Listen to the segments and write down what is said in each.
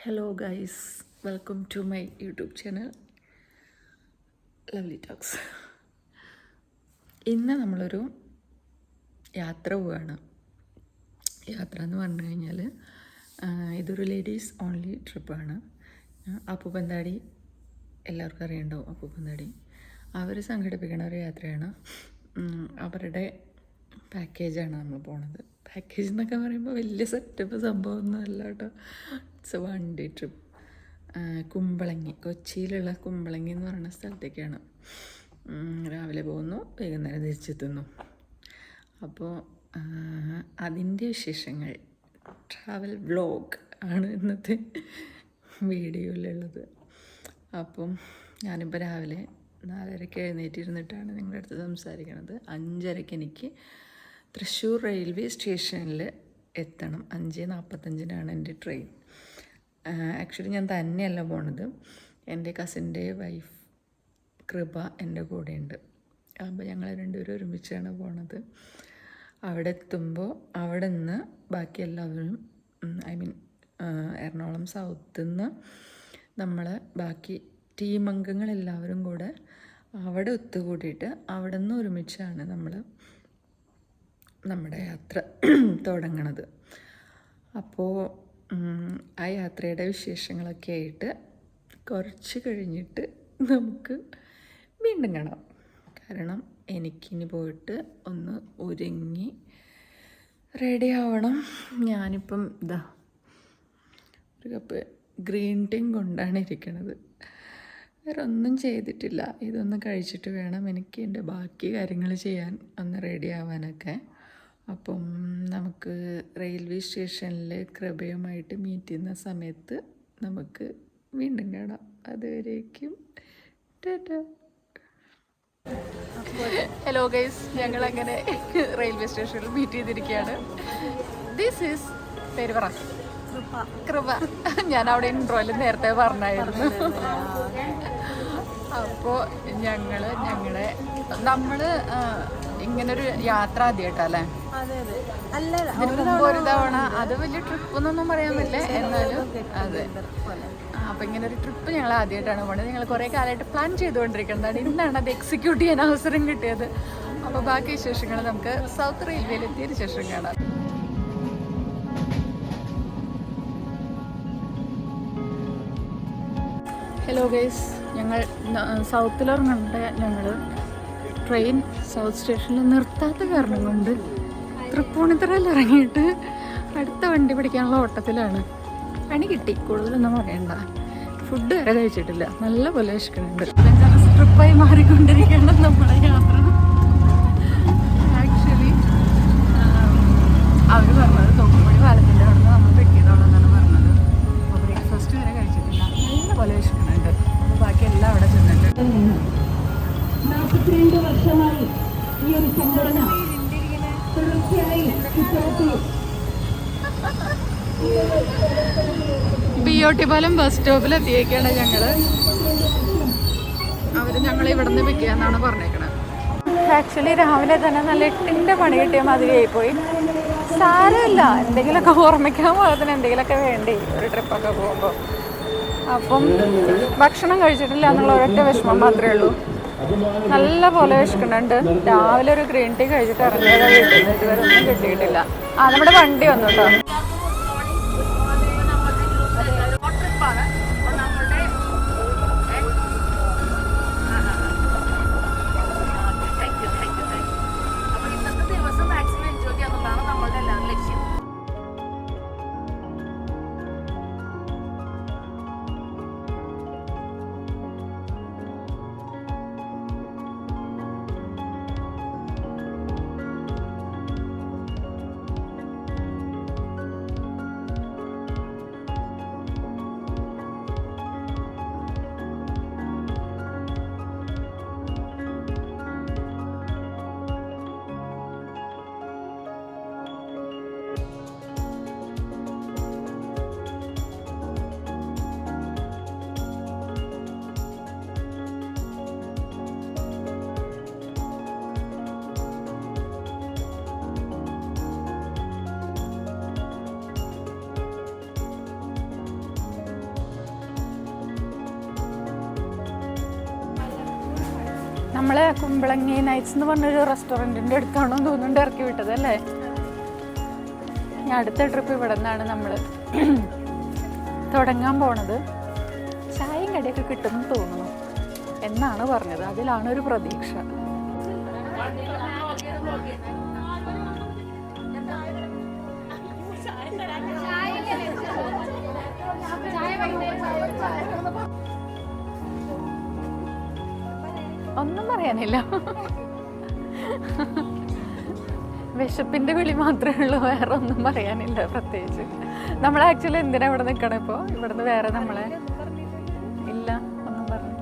Hello guys, welcome to my YouTube channel lovely talks. ഇന്ന് നമ്മളൊരു യാത്ര പോവുകയാണ്. യാത്ര എന്ന് പറഞ്ഞു കഴിഞ്ഞാൽ ഇതൊരു ലേഡീസ് ഓൺലി ട്രിപ്പാണ്. അപ്പൂപ്പന്താടി എല്ലാവർക്കും അറിയണ്ടാവും. അപ്പൂപ്പന്താടി അവർ സംഘടിപ്പിക്കുന്ന ഒരു യാത്രയാണ്. അവരുടെ പാക്കേജാണ് നമ്മൾ പോണത്. പാക്കേജ് എന്നൊക്കെ പറയുമ്പോൾ വലിയ സെറ്റപ്പ് സംഭവമൊന്നും അല്ല കേട്ടോ. It's a one day trip. Kumbalangi, കൊച്ചിയിലുള്ള കുമ്പളങ്ങി എന്ന് പറയുന്ന സ്ഥലത്തേക്കാണ്. രാവിലെ പോകുന്നു, വൈകുന്നേരം തിരിച്ചെത്തുന്നു. അപ്പോൾ അതിൻ്റെ വിശേഷങ്ങൾ, ട്രാവൽ വ്ലോഗ് ആണ് ഇന്നത്തെ വീഡിയോയിലുള്ളത്. അപ്പം ഞാനിപ്പോൾ രാവിലെ 4:30 എഴുന്നേറ്റിരുന്നിട്ടാണ് നിങ്ങളുടെ അടുത്ത് സംസാരിക്കണത്. 5:30 എനിക്ക് തൃശ്ശൂർ റെയിൽവേ സ്റ്റേഷനിൽ എത്തണം. 5:45 എൻ്റെ ട്രെയിൻ. ആക്ച്വലി ഞാൻ തന്നെയല്ല പോണത്, എൻ്റെ കസിൻ്റെ വൈഫ് കൃപ എൻ്റെ കൂടെയുണ്ട്. അപ്പോൾ ഞങ്ങൾ രണ്ടുപേരും ഒരുമിച്ചാണ് പോണത്. അവിടെ എത്തുമ്പോൾ അവിടെ നിന്ന് ബാക്കി എല്ലാവരും, എറണാകുളം സൗത്തിൽ നിന്ന് നമ്മൾ ബാക്കി ടീം അംഗങ്ങളെല്ലാവരും കൂടെ അവിടെ ഒത്തുകൂടിയിട്ട് അവിടെ നിന്ന് ഒരുമിച്ചാണ് നമ്മൾ നമ്മുടെ യാത്ര തുടങ്ങണത്. അപ്പോൾ ആ യാത്രയുടെ വിശേഷങ്ങളൊക്കെ ആയിട്ട് കുറച്ച് കഴിഞ്ഞിട്ട് നമുക്ക് വീണ്ടും കാണാം. കാരണം എനിക്കിനി പോയിട്ട് ഒന്ന് ഒരുങ്ങി റെഡി ആവണം. ഞാനിപ്പം ഒരു കപ്പ് ഗ്രീൻ ടീം കൊണ്ടാണ് ഇരിക്കണത്. വേറെ ഒന്നും ചെയ്തിട്ടില്ല. ഇതൊന്ന് കഴിച്ചിട്ട് വേണം എനിക്ക് എൻ്റെ ബാക്കി കാര്യങ്ങൾ ചെയ്യാൻ, ഒന്ന് റെഡി ആവാനൊക്കെ. അപ്പം നമുക്ക് റെയിൽവേ സ്റ്റേഷനിൽ കൃപയുമായിട്ട് മീറ്റ് ചെയ്യുന്ന സമയത്ത് നമുക്ക് വീണ്ടും കാണാം. അതുവരേക്കും ടാറ്റാ. ഹലോ ഗൈസ്, ഞങ്ങളങ്ങനെ റെയിൽവേ സ്റ്റേഷനിൽ മീറ്റ് ചെയ്തിരിക്കുകയാണ്. ദിസ് ഈസ് പേര് പറ. കൃപ. ഞാൻ അവിടെ ഇൻട്രോയിൽ നേരത്തെ പറഞ്ഞായിരുന്നു. അപ്പോൾ നമ്മൾ ഇങ്ങനൊരു യാത്ര ആദ്യമായിട്ടല്ലേ? ഇതിന് മുമ്പ് ഒരു തവണ, അത് വലിയ ട്രിപ്പൊന്നൊന്നും പറയാൻ പറ്റില്ല, എന്നാലും അതെ. അപ്പോൾ ഇങ്ങനെ ഒരു ട്രിപ്പ് ഞങ്ങൾ ആദ്യമായിട്ടാണ് പോണത്. ഞങ്ങൾ കുറേ കാലമായിട്ട് പ്ലാൻ ചെയ്തുകൊണ്ടിരിക്കുന്നതാണ്. ഇന്നാണ് അത് എക്സിക്യൂട്ട് ചെയ്യാൻ അവസരം കിട്ടിയത്. അപ്പോൾ ബാക്കി വിശേഷങ്ങൾ നമുക്ക് സൗത്ത് റെയിൽവേയിൽ എത്തിയതിന് ശേഷം കാണാം. ഹലോ ഗൈസ്, ഞങ്ങൾ സൗത്തിലിറങ്ങേണ്ട ഞങ്ങൾ ട്രെയിൻ സൗത്ത് സ്റ്റേഷനിൽ നിർത്താത്ത കാരണം കൊണ്ട് തൃപ്പൂണിത്തുറയിൽ ഇറങ്ങിയിട്ട് അടുത്ത വണ്ടി പിടിക്കാനുള്ള ഓട്ടത്തിലാണ്. പണി കിട്ടി, കൂടുതലൊന്നും പറയണ്ട. ഫുഡ് വരെ കഴിച്ചിട്ടില്ല, നല്ല പോലെ വിശക്കുന്നുണ്ട്. ട്രിപ്പായി മാറിക്കൊണ്ടിരിക്കുകയാണ് നമ്മുടെ യാത്ര. ആക്ച്വലി അവർ പറഞ്ഞത് തൊക്കുമണി പാലത്തിൻ്റെ അവിടെ നിന്ന് നമ്മൾ പിക്ക് ചെയ്തോളാന്നാണ് പറഞ്ഞത്. അപ്പോൾ ബ്രേക്ക്ഫാസ്റ്റ് വരെ കഴിച്ചിട്ടില്ല, നല്ല പോലെ വിശക്കുന്നുണ്ട്. അപ്പോൾ ബാക്കി എല്ലാം അവിടെ ചെന്നിട്ട് 42 വർഷമായി ഈ ഒരു സംഘടന തുടർച്ചയായി BOT പാലം ബസ് സ്റ്റോപ്പിൽ എത്തിയേക്കാണ് ഞങ്ങൾ. അവർ ഞങ്ങൾ ഇവിടെ നിന്ന് പിക്ക് ചെയ്യാന്നാണ് പറഞ്ഞേക്കണത്. ആക്ച്വലി രാവിലെ തന്നെ നല്ല 8ന്റെ പണി കിട്ടിയ മാതിരിയായിപ്പോയി. സാരമില്ല, എന്തെങ്കിലുമൊക്കെ ഓർമ്മിക്കാൻ പാകത്തിന് എന്തെങ്കിലുമൊക്കെ വേണ്ടി ഒരു ട്രിപ്പൊക്കെ പോകുമ്പോൾ. അപ്പം ഭക്ഷണം കഴിച്ചിട്ടില്ല എന്നുള്ള ഒരൊറ്റ വിഷമം മാത്രമേ ഉള്ളൂ. നല്ല പോലെ വിശക്കുന്നുണ്ട്. രാവിലെ ഒരു ഗ്രീൻ ടീ കഴിച്ചിട്ട് ഇറങ്ങിയത് വീട്ടിൽ നിന്ന് ഇതുവരെ ഒന്നും കിട്ടിയിട്ടില്ല. നമ്മുടെ വണ്ടി വന്നു കേട്ടോ. നമ്മൾ കുമ്പളങ്ങി നൈറ്റ്സ് എന്ന് പറഞ്ഞൊരു റെസ്റ്റോറൻറ്റിൻ്റെ അടുത്താണോ തോന്നുന്നുണ്ട് ഇറക്കി വിട്ടത് അല്ലേ? ഞാൻ അടുത്ത ട്രിപ്പ് ഇവിടെ നിന്നാണ് നമ്മൾ തുടങ്ങാൻ പോണത്. ചായയും കടിയൊക്കെ കിട്ടുമെന്ന് തോന്നുന്നു എന്നാണ് പറഞ്ഞത്. അതിലാണ് ഒരു പ്രതീക്ഷ. ഒന്നും പറയാനില്ല, വിശപ്പിന്റെ വിളി മാത്രമേ ഉള്ളൂ, വേറെ ഒന്നും പറയാനില്ല പ്രത്യേകിച്ച്. നമ്മൾ ആക്ച്വലി എന്തിനാ ഇവിടെ നിൽക്കണം? ഇപ്പോൾ ഇവിടുന്ന് വേറെ നമ്മളെ ഇല്ല, ഒന്നും പറഞ്ഞില്ല.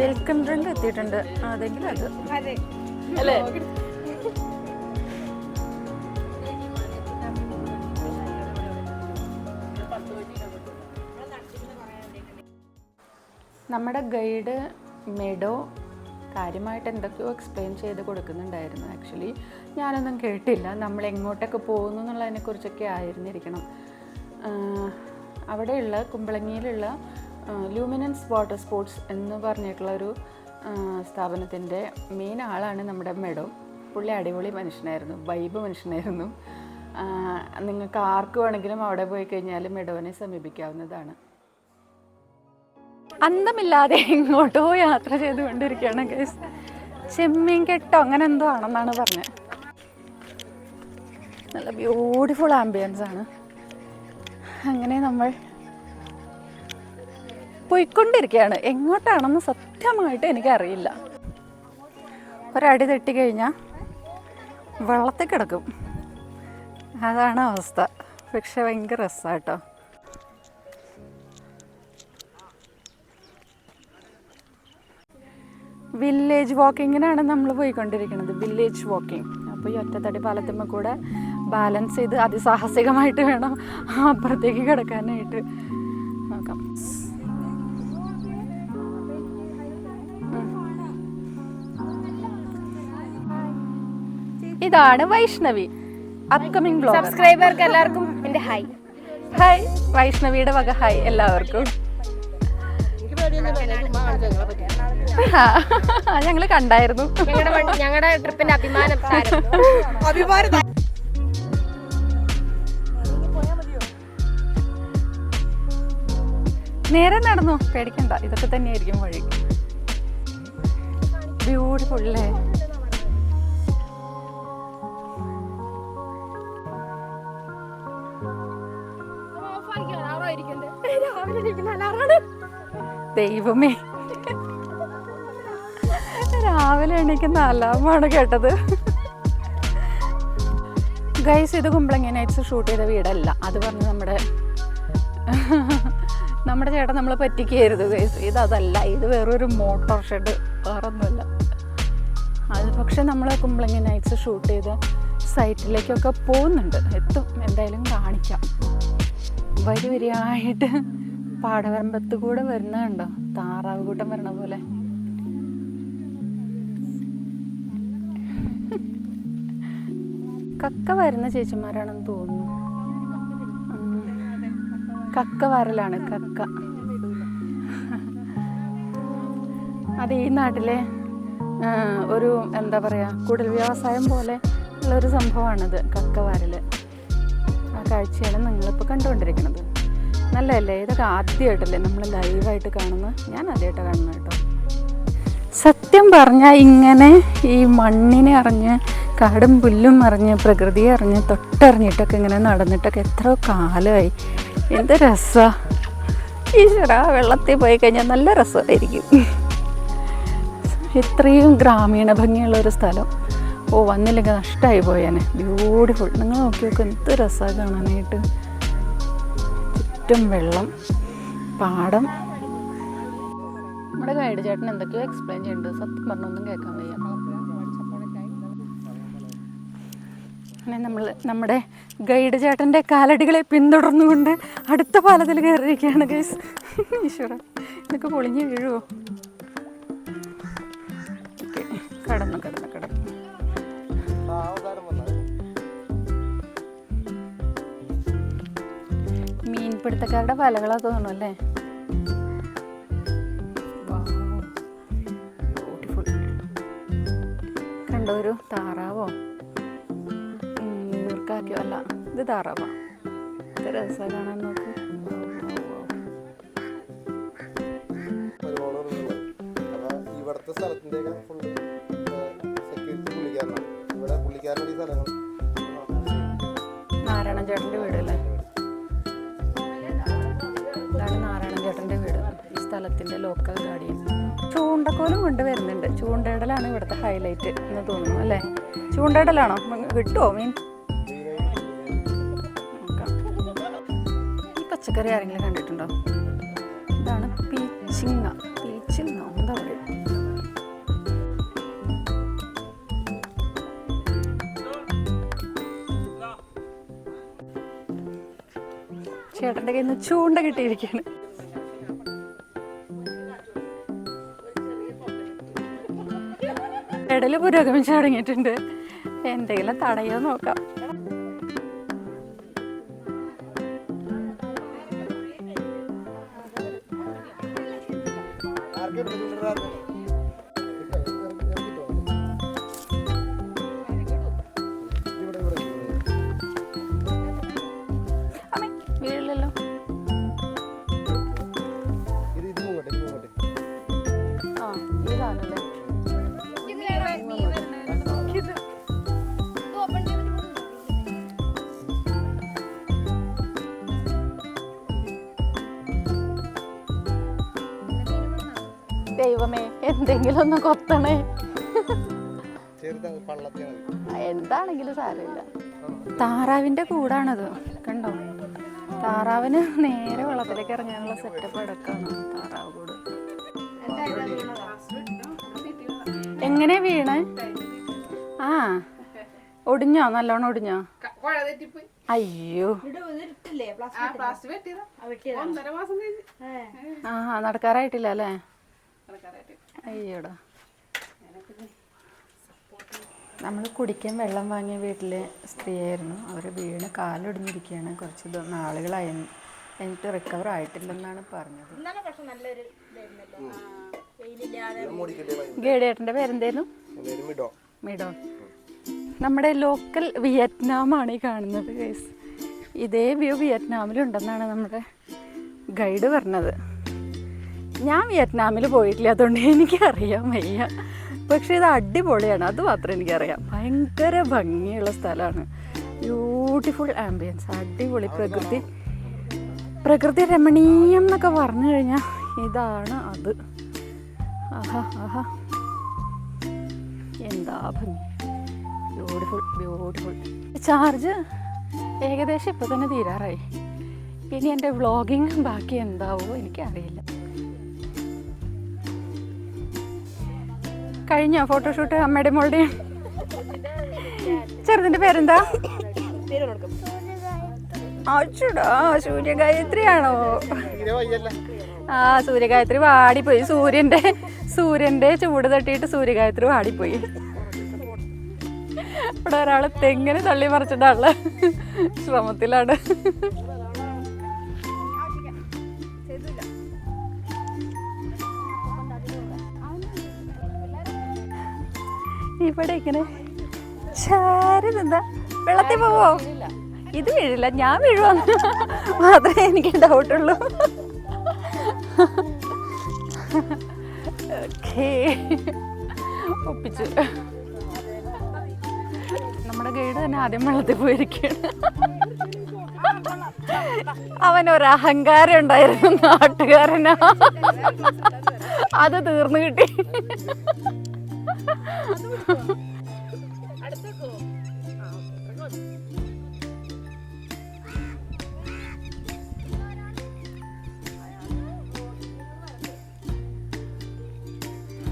വെൽക്കം ഡ്രിങ്ക് എത്തിയിട്ടുണ്ട്, അതെങ്കിലും അത് അല്ലേ? നമ്മുടെ ഗൈഡ് മെഡോ കാര്യമായിട്ട് എന്തൊക്കെയോ എക്സ്പ്ലെയിൻ ചെയ്ത് കൊടുക്കുന്നുണ്ടായിരുന്നു. ആക്ച്വലി ഞാനൊന്നും കേട്ടില്ല. നമ്മൾ എങ്ങോട്ടൊക്കെ പോകുന്നു എന്നുള്ളതിനെക്കുറിച്ചൊക്കെ ആയിരുന്നിരിക്കണം. അവിടെയുള്ള കുമ്പളങ്ങിയിലുള്ള ലൂമിനൻസ് വാട്ടർ സ്പോർട്സ് എന്ന് പറഞ്ഞിട്ടുള്ളൊരു സ്ഥാപനത്തിൻ്റെ മെയിൻ ആളാണ് നമ്മുടെ മെഡോ. പുള്ളി അടിപൊളി മനുഷ്യനായിരുന്നു, വൈബ് മനുഷ്യനായിരുന്നു. നിങ്ങൾക്ക് ആർക്ക് വേണമെങ്കിലും അവിടെ പോയി കഴിഞ്ഞാൽ മെഡോനെ സമീപിക്കാവുന്നതാണ്. അന്തമില്ലാതെ എങ്ങോട്ടോ യാത്ര ചെയ്തുകൊണ്ടിരിക്കുകയാണ് ഗൈസ്. ചെമ്മീൻ കെട്ടോ അങ്ങനെ എന്തോ ആണെന്നാണ് പറഞ്ഞത്. നല്ല ബ്യൂട്ടിഫുൾ ആംബിയൻസ് ആണ്. അങ്ങനെ നമ്മൾ പോയിക്കൊണ്ടിരിക്കുകയാണ്. എങ്ങോട്ടാണെന്ന് സത്യമായിട്ട് എനിക്കറിയില്ല. ഒരടി തട്ടിക്കഴിഞ്ഞാൽ വെള്ളത്തിൽ കിടക്കും, അതാണ് അവസ്ഥ. പക്ഷെ ഭയങ്കര രസമാണ് കേട്ടോ. വില്ലേജ് വാക്കിങ്ങിനാണ് നമ്മൾ പോയിക്കൊണ്ടിരിക്കുന്നത്, വില്ലേജ് വാക്കിംഗ്. അപ്പോൾ ഈ ഒറ്റത്തടി പാലത്തുമ്മ കൂടെ ബാലൻസ് ചെയ്ത് അതിസാഹസികമായിട്ട് വേണം അപ്പുറത്തേക്ക് കിടക്കാനായിട്ട്. നോക്കാം. ഇതാണ് വൈഷ്ണവി, അപ്കമിംഗ് ബ്ലോഗർ. സബ്സ്ക്രൈബർക്ക് എല്ലാവർക്കും എൻ്റെ ഹായ്. ഹായ്, വൈഷ്ണവിയുടെ വക ഹായ് എല്ലാവർക്കും. ഞങ്ങള് കണ്ടായിരുന്നു. ഞങ്ങളുടെ ട്രിപ്പിന്റെ അഭിമാനം. നേരെ നടന്നു, പേടിക്കണ്ട, ഇതൊക്കെ തന്നെയായിരിക്കും വഴി. ബ്യൂട്ടിഫുൾ അല്ലേ? ദൈവമേ, രാവിലെ എണീക്കുന്ന അലാമാണ് കേട്ടത്. ഗൈസ്, ഇത് കുമ്പളങ്ങി നൈറ്റ്സ് ഷൂട്ട് ചെയ്ത വീടല്ല. അത് പറഞ്ഞ് നമ്മുടെ ചേട്ടൻ നമ്മളെ പറ്റിക്കരുത് ഗൈസ്. ഇതല്ല, ഇത് വേറൊരു മോട്ടോർ ഷെഡ്, വേറൊന്നുമല്ല അത്. പക്ഷെ നമ്മൾ കുമ്പളങ്ങി നൈറ്റ്സ് ഷൂട്ട് ചെയ്ത സൈറ്റിലേക്കൊക്കെ പോകുന്നുണ്ട്, എത്തും, എന്തായാലും കാണിക്കാം. വരിവരിയായിട്ട് പാടവരമ്പത്ത് കൂടെ വരുന്നുണ്ടോ, താറാവ് കൂട്ടം വരണ പോലെ. കക്ക വരുന്ന ചേച്ചിമാരാണെന്ന് തോന്നുന്നു. കക്ക വരലാണ്, കക്ക. അത് ഈ നാട്ടിലെ ഒരു എന്താ പറയുക, കുടിൽ വ്യവസായം പോലെ ഉള്ളൊരു സംഭവമാണിത്, കക്ക വരൽ. ആ കാഴ്ചയാണ് നിങ്ങളിപ്പോൾ കണ്ടുകൊണ്ടിരിക്കുന്നത്. നല്ലതല്ലേ? ഇതൊക്കെ ആദ്യമായിട്ടല്ലേ നമ്മൾ ലൈവായിട്ട് കാണുന്നത്? ഞാൻ ആദ്യമായിട്ടാണ് കാണുന്നത് കേട്ടോ. സത്യം പറഞ്ഞാൽ ഇങ്ങനെ ഈ മണ്ണിനെ അറിഞ്ഞ്, കാടും പുല്ലും അറിഞ്ഞ്, പ്രകൃതിയെ അറിഞ്ഞ്, തൊട്ടറിഞ്ഞിട്ടൊക്കെ ഇങ്ങനെ നടന്നിട്ടൊക്കെ എത്രയോ കാലമായി. എന്ത് രസമാണ് ഈശ്വരാ. വെള്ളത്തിൽ പോയി കഴിഞ്ഞാൽ നല്ല രസമായിരിക്കും. ഇത്രയും ഗ്രാമീണ ഭംഗിയുള്ളൊരു സ്ഥലം വന്നില്ലെങ്കിൽ നഷ്ടമായി പോയേനെ. ബ്യൂട്ടിഫുൾ. നിങ്ങൾ നോക്കി നോക്കുക, എന്ത് രസമാണ് കാണാനായിട്ട്. ചുറ്റും വെള്ളം, പാടം. നമ്മുടെ ഗൈഡ് ചേട്ടൻ എന്തൊക്കെയോ എക്സ്പ്ലെയിൻ ചെയ്യുന്നുണ്ട്, സത്യം പറഞ്ഞൊന്നും കേൾക്കാൻ വയ്യ. അങ്ങനെ നമ്മൾ നമ്മുടെ ഗൈഡ് ചേട്ടൻ്റെ കാലടികളെ പിന്തുടർന്നുകൊണ്ട് അടുത്ത പാലത്തിൽ കയറിയിരിക്കുകയാണ് ഗൈസ്. ഈശ്വര, ഇതൊക്കെ പൊളിഞ്ഞ് വീഴുമോ? ഓക്കെ, കടന്നു. മീൻപിടുത്തക്കാരുടെ വലകളാ തോന്നുന്നു അല്ലേ? ബ്യൂട്ടിഫുൾ. കണ്ടോ ഒരു താറാവോ ഈർക്കാക്കിയോ? അല്ല, ഇത് താറാവാ. ഇത് രസമാണ് കാണാൻ. നോക്ക്. ഇവിടുത്തെ സ്ഥലത്തിൻ്റെയൊക്കെ ഫുള്ള് സെക്യൂരിറ്റി പുള്ളിക്കാരനാണ്. ഇവിടെ പുള്ളിക്കാരൻ്റെ ഈ സ്ഥലങ്ങൾ നാരായണൻ ചേട്ടൻ്റെ വീടല്ലേ? ഇതാണ് നാരായണൻ ചേട്ടൻ്റെ വീട്. ഈ സ്ഥലത്തിൻ്റെ ലോക്കൽ ഗാർഡിയൻ. ചൂണ്ടക്കോലും കൊണ്ടുവരുന്നുണ്ട്. ചൂണ്ടയിടലാണ് ഇവിടുത്തെ ഹൈലൈറ്റ് എന്ന് തോന്നുന്നു അല്ലേ? ചൂണ്ടയിടലാണോ? കിട്ടുമോ മീൻ? ഈ പച്ചക്കറി ആരെങ്കിലും കണ്ടിട്ടുണ്ടോ? ഇതാണ് പീച്ചിങ്ങ. പീച്ചിങ്ങ എന്താ പറയുക? ചേട്ടൻ്റെ കയ്യിൽ നിന്ന് ചൂണ്ട കിട്ടിയിരിക്കുകയാണ്. ഇടയിൽ പുരോഗമിച്ച് തുടങ്ങിയിട്ടുണ്ട്. എന്തെങ്കിലും തടയോ നോക്കാം. വീഴില്ലല്ലോ. ആ ഇതാണല്ലേ. ദൈവമേ, എന്തെങ്കിലും ഒന്ന് കൊത്തണേ. എന്താണെങ്കിലും സാരമില്ല. താറാവിൻ്റെ കൂടാണത്. കണ്ടോ? താറാവിന് നേരെ വെള്ളത്തിലേക്ക് ഇറങ്ങാനുള്ള സെറ്റപ്പ് അടക്കമാണ് താറാവ് കൂട്. എങ്ങനെ വീണേ? ആ ഒടിഞ്ഞോ? നല്ലോണം ഒടിഞ്ഞോ? അയ്യോ. ആ നടക്കാറായിട്ടില്ല അല്ലേ? അയ്യോടാ. നമ്മൾ കുടിക്കാൻ വെള്ളം വാങ്ങിയ വീട്ടിലെ സ്ത്രീയായിരുന്നു. അവർ വീണ് കാലൊടിഞ്ഞിരിക്കുകയാണ്. കുറച്ച് നാളുകളായി. എന്നിട്ട് റിക്കവർ ആയിട്ടില്ലെന്നാണ് പറഞ്ഞത്. ഗേഡേട്ടൻ്റെ പേരെന്തായിരുന്നു? മിഡോ. നമ്മുടെ ലോക്കൽ വിയറ്റ്നാമാണ് ഈ കാണുന്നത് ഗൈസ്. ഇതേ വ്യൂ വിയറ്റ്നാമിലുണ്ടെന്നാണ് നമ്മുടെ ഗൈഡ് പറഞ്ഞത്. ഞാൻ വിയറ്റ്നാമിൽ പോയിട്ടില്ല, അതുകൊണ്ട് എനിക്കറിയാൻ വയ്യ. പക്ഷേ ഇത് അടിപൊളിയാണ്, അത് മാത്രം എനിക്കറിയാം. ഭയങ്കര ഭംഗിയുള്ള സ്ഥലമാണ്. ബ്യൂട്ടിഫുൾ ആംബിയൻസ്, അടിപൊളി പ്രകൃതി രമണീയം എന്നൊക്കെ പറഞ്ഞു കഴിഞ്ഞാൽ ഇതാണ് അത്. ആഹാ ആഹാ, എന്താ ഭംഗി. ബ്യൂട്ടിഫുൾ. ചാർജ് ഏകദേശം ഇപ്പോൾ തന്നെ തീരാറായി. ഇനി എൻ്റെ വ്ളോഗിങ് ബാക്കി എന്താവോ എനിക്കറിയില്ല. കഴിഞ്ഞോ ഫോട്ടോഷൂട്ട്? അമ്മയുടെ മോളുടെ ചെറുതിൻ്റെ പേരെന്താ? അച്ചുടാ, സൂര്യഗായത്രിയാണോ? ആ, സൂര്യഗായത്രി വാടിപ്പോയി. സൂര്യൻ്റെ ചൂട് തട്ടിയിട്ട് സൂര്യഗായത്രി വാടിപ്പോയി. ഇവിടെ ഒരാൾ തെങ്ങിന് തള്ളി മറിച്ചിട്ടുള്ള ശ്രമത്തിലാണ്. ഇവിടെ ഇങ്ങനെ ചാരുന്നെന്താ? വെള്ളത്തിൽ പോവോ? ഇത് വീഴില്ല, ഞാൻ വീഴുവാന്ന് മാത്രമേ എനിക്ക് ഡൗട്ടുള്ളൂ. ഓക്കേ, ഒപ്പിച്ചു. നമ്മുടെ ഗൈഡ് തന്നെ ആദ്യം വെള്ളത്തിൽ പോയിരിക്കുകയാണ്. അവനൊരു അഹങ്കാരം ഉണ്ടായിരുന്നു, നാട്ടുകാരനാ. അത് തീർന്നു കിട്ടി.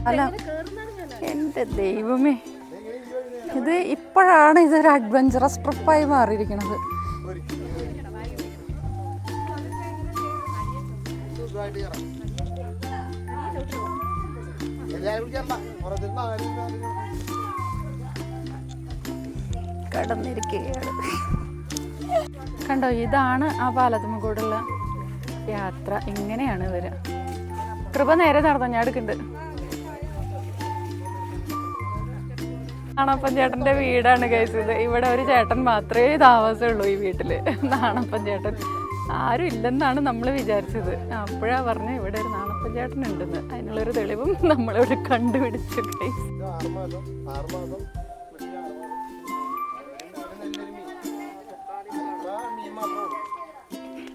അല്ല, എൻ്റെ ദൈവമേ, ഇത് ഇപ്പോഴാണ് ഇതൊരു അഡ്വഞ്ചറസ് ട്രിപ്പായി മാറിയിരിക്കുന്നത്. കടന്നിരിക്കുകയാണ്. കണ്ടോ, ഇതാണ് ആ പാലത്തുമ്മ കൂടെയുള്ള യാത്ര. ഇങ്ങനെയാണ് വരിക. കൃപ നേരെ നടന്നോ, ഞാൻ എടുക്കുന്നുണ്ട്. നാണപ്പൻ ചേട്ടൻ്റെ വീടാണ് കഴിച്ചത്. ഇവിടെ ഒരു ചേട്ടൻ മാത്രമേ താമസമുള്ളൂ ഈ വീട്ടിൽ, നാണപ്പൻ ചേട്ടൻ. ആരും ഇല്ലെന്നാണ് നമ്മൾ വിചാരിച്ചത്. അപ്പോഴാണ് പറഞ്ഞത് ഇവിടെ ഒരു നാണപ്പൻ ചേട്ടൻ ഉണ്ടെന്ന്. അതിനുള്ളൊരു തെളിവും നമ്മളിവിടെ കണ്ടുപിടിച്ചു.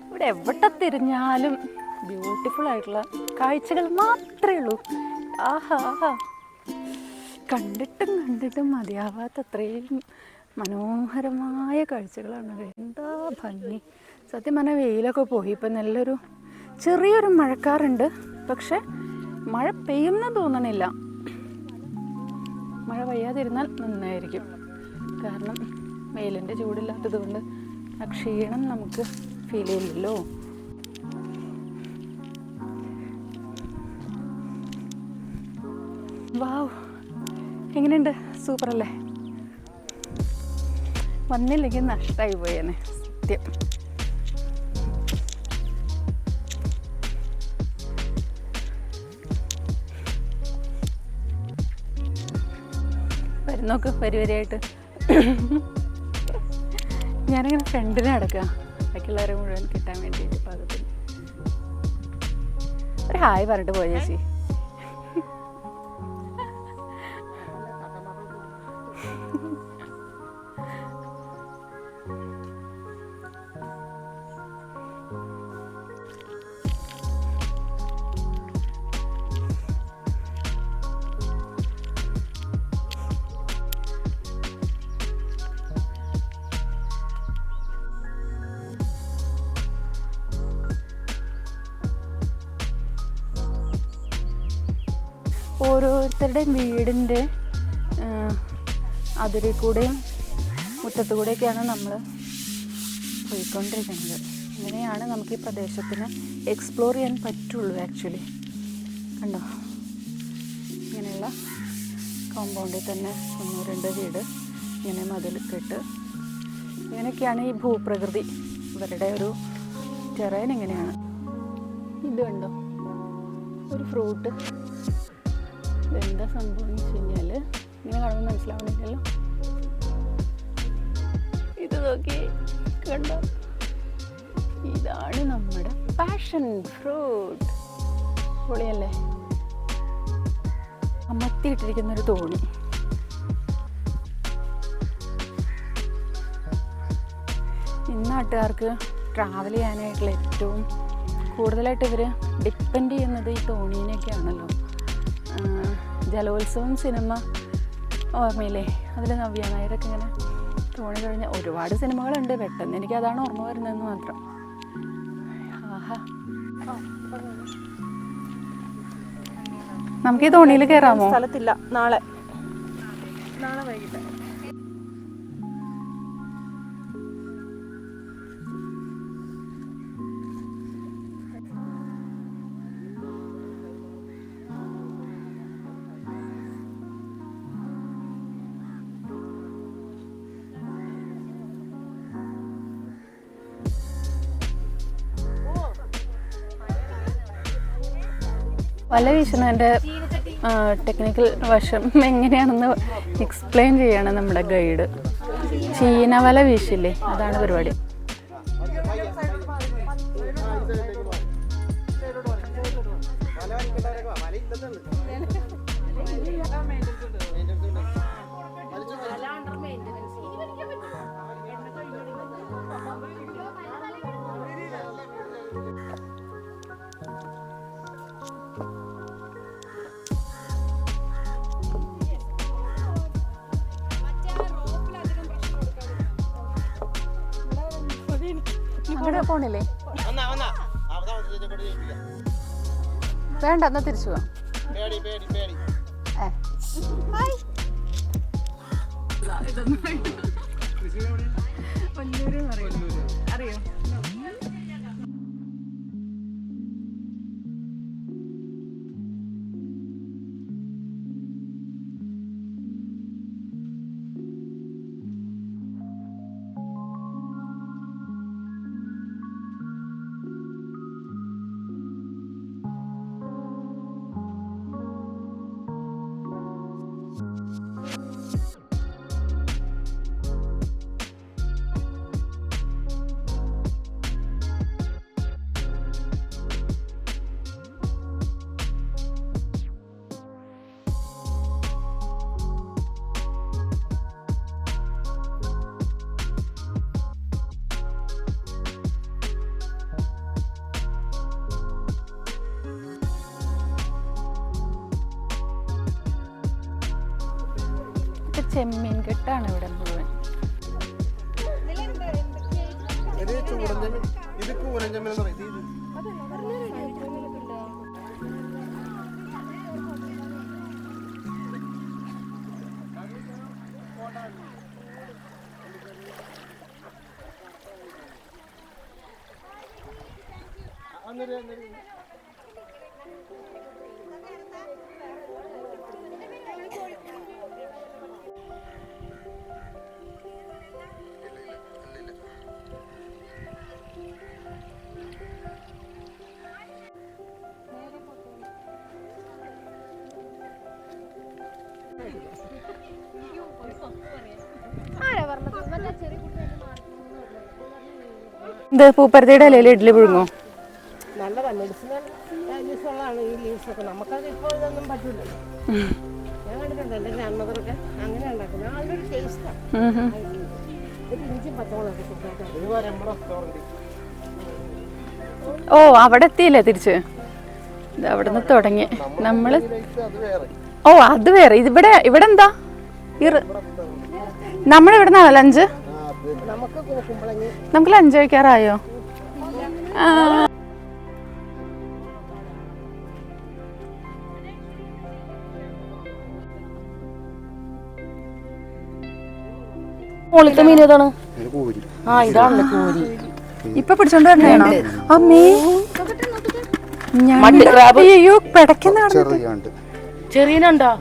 ഇവിടെ എവിടെ തിരിഞ്ഞാലും ബ്യൂട്ടിഫുൾ ആയിട്ടുള്ള കാഴ്ചകൾ മാത്രമേ ഉള്ളൂ. ആഹാ ആഹാ, കണ്ടിട്ടും മതിയാവാത്തത്രയും മനോഹരമായ കാഴ്ചകളാണ്. എന്താ ഭംഗി! സത്യം പറഞ്ഞാൽ വെയിലൊക്കെ പോയി. ഇപ്പം നല്ലൊരു ചെറിയൊരു മഴക്കാറുണ്ട്. പക്ഷെ മഴ പെയ്യുമെന്ന് തോന്നണില്ല. മഴ പെയ്യാതിരുന്നാൽ നന്നായിരിക്കും. കാരണം വെയിലിൻ്റെ ചൂടില്ലാത്തത് കൊണ്ട് ആ ക്ഷീണം നമുക്ക് ഫീൽ ചെയ്യില്ലല്ലോ. വാവ്, എങ്ങനെയുണ്ട്? സൂപ്പറല്ലേ? വന്നില്ലെങ്കിൽ നഷ്ടമായി പോയേനെ സത്യം. നോക്ക്, വരിയായിട്ട് ഞാനിങ്ങനെ ഫ്രണ്ടിൽ നടക്കുക, ബാക്കിയുള്ളവരെ മുഴുവൻ കിട്ടാൻ വേണ്ടിയിട്ട്. പാകത്തിന് ഒരു ഹായ് പറഞ്ഞിട്ട് പോയ ചേച്ചി. ഓരോരുത്തരുടെയും വീടിൻ്റെ അതിരിൽ കൂടെയും മുറ്റത്തു കൂടെയൊക്കെയാണ് നമ്മൾ പോയിക്കൊണ്ടിരിക്കുന്നത്. ഇങ്ങനെയാണ് നമുക്ക് ഈ പ്രദേശത്തിന് എക്സ്പ്ലോർ ചെയ്യാൻ പറ്റുള്ളൂ ആക്ച്വലി. കണ്ടോ, ഇങ്ങനെയുള്ള കോമ്പൗണ്ടിൽ തന്നെ 1-2 വീട് ഇങ്ങനെ മതിൽ കെട്ട്, ഇങ്ങനെയൊക്കെയാണ് ഈ ഭൂപ്രകൃതി. ഇവരുടെ ഒരു ടെറൈൻ ഇങ്ങനെയാണ്. ഇത് കണ്ടോ, ഒരു ഫ്രൂട്ട്. എന്താ സംഭവം എന്ന് വെച്ച് കഴിഞ്ഞാൽ ഇങ്ങനെ കാണുമ്പോൾ മനസ്സിലാവണില്ലല്ലോ. ഇത് നോക്കി, കണ്ടോ, ഇതാണ് നമ്മുടെ പാഷൻ ഫ്രൂട്ട്. പൊളിയല്ലേ? അമർത്തിയിട്ടിരിക്കുന്നൊരു തോണി. നാട്ടുകാർക്ക് ട്രാവൽ ചെയ്യാനായിട്ടുള്ള ഏറ്റവും കൂടുതലായിട്ട് ഇവർ ഡിപ്പെൻഡ് ചെയ്യുന്നത് ഈ തോണീനെയൊക്കെയാണല്ലോ. ജലോത്സവം സിനിമ ഓർമ്മയില്ലേ? അതിൽ നവ്യ നായരൊക്കെ ഇങ്ങനെ തോണി കഴിഞ്ഞ ഒരുപാട് സിനിമകളുണ്ട്. പെട്ടെന്ന് എനിക്ക് അതാണ് ഓർമ്മ വരുന്നതെന്ന് മാത്രം. ആഹാ, നമുക്ക് ഈ തോണിയിൽ കയറാമോ? സ്ഥലത്തില്ല, നാളെ വൈകിട്ട്. വല വീശുന്നതിൻ്റെ ടെക്നിക്കൽ വശം എങ്ങനെയാണെന്ന് എക്സ്പ്ലെയിൻ ചെയ്യാണ് നമ്മുടെ ഗൈഡ്. ചീനവല വീശില്ലേ, അതാണ് പരിപാടി. അങ്ങോട്ട് പോണില്ലേ? വേണ്ട, എന്നാ തിരിച്ചു പോവാം. അറിയോ? ചെമ്മീൻ കെട്ടാണ് ഇവിടെ മുഴുവൻ. ഇത് ചൂടൻ ചെമ്മീൻ, ഇത് കൂരൻ ചെമ്മീൻ എന്ന് പറയും. ഇത് പൂപ്പരത്തിയുടെ ഇലയിൽ ഇഡ്ഡലി പുഴുങ്ങോ? നല്ലതാണ്, മെഡിസിനൽ യൂസ്ഫുള്ളാണ് ഈ ലീവ്സൊക്കെ. നമുക്കത് ഇപ്പോൾ ഇതൊന്നും പറ്റില്ലല്ലോ. ഞാൻ കണ്ടിട്ടുണ്ട് എൻ്റെ ഗ്രാൻഡ്മദറൊക്കെ അങ്ങനെ ഉണ്ടാക്കുന്നത്. നല്ലൊരു ടേസ്റ്റാണ്. ഒരു ഇഞ്ചും പച്ചമുളകൊക്കെ സുഖമായിട്ട്. ഓ അവിടെ എത്തിയില്ലേ തിരിച്ച്? ഇത് അവിടെ നിന്ന് തുടങ്ങി നമ്മള്. ഓ അത് വേറെ. ഇവിടെ ഇവിടെ എന്താ നമ്മളിവിടെ നിന്നാണ് ലഞ്ച്. നമുക്ക് ലഞ്ച് കഴിക്കാറായോ? പൊളിത്ത മീൻ ഏതാണ്? ആ ഇതാണ് കോരി. ഇപ്പൊ പിടിച്ചോണ്ട് വരണേണോ? അമ്മേ അയ്യോ പെടക്കുന്ന ചെറിയനുണ്ടോ?